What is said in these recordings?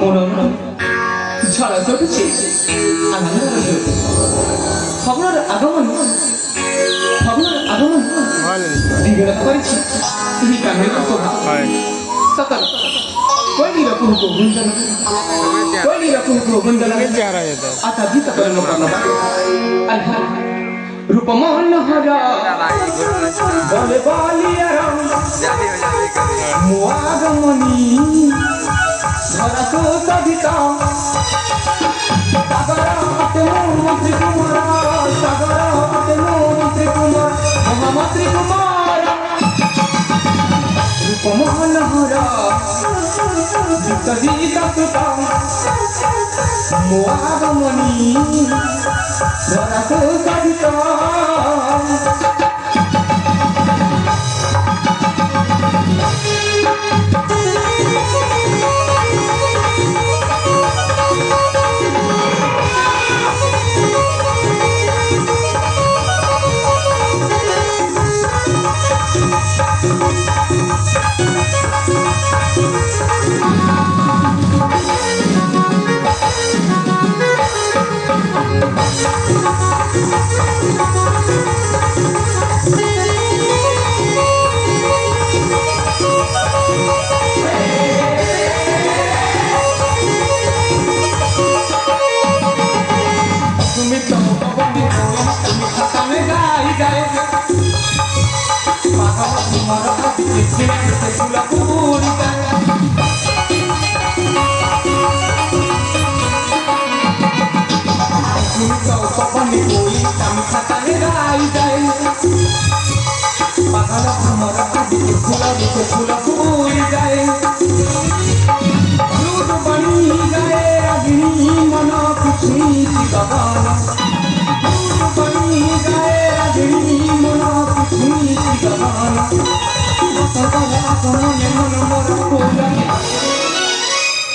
오늘 저라서 그치 안 한다고 바보는 아가만 네가 빠르지 이 강을 쏘고 사탄 빨리라 punuh gunjana 빨리라 punuh gunjana ata kita kalau nak alha rupa manahara bale baliyara muagamani bharato sabita sagara atemu mantri kumara sagara atemu mantri kumara mahamantri kumara rupa manahara jita jita suta muagamani bharato sabita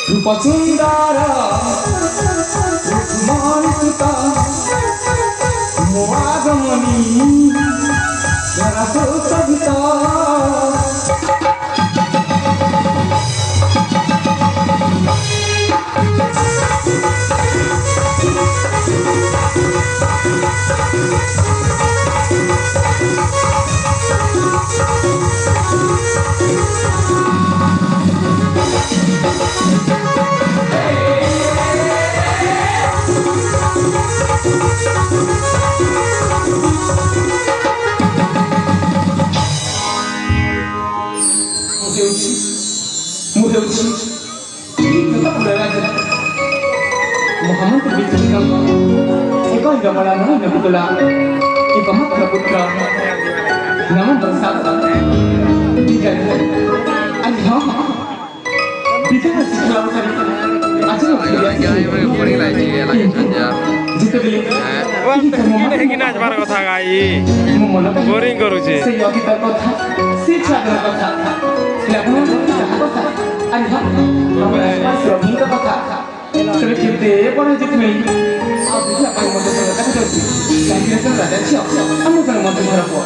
Rupa sundara, Rukmani Suta, Muagamani, Bharato sabita. Mudah-mudahan tetap belajar. Muhammad berbicara ikaw ang gamalan na putula ipamat na putra naman bersama tiga anha bisa segera cari aja jika beli কিনা যাবার কথা গাই boring করুছে সেই অগিতার কথা শিক্ষার কথা লাগুন কথা anha শ্রমিক কথা Sedikit pun aja kami. Aku siapa yang mau terus? Aku tahu. Saya kira sudah ada siap. Kamu kan mau terus apa?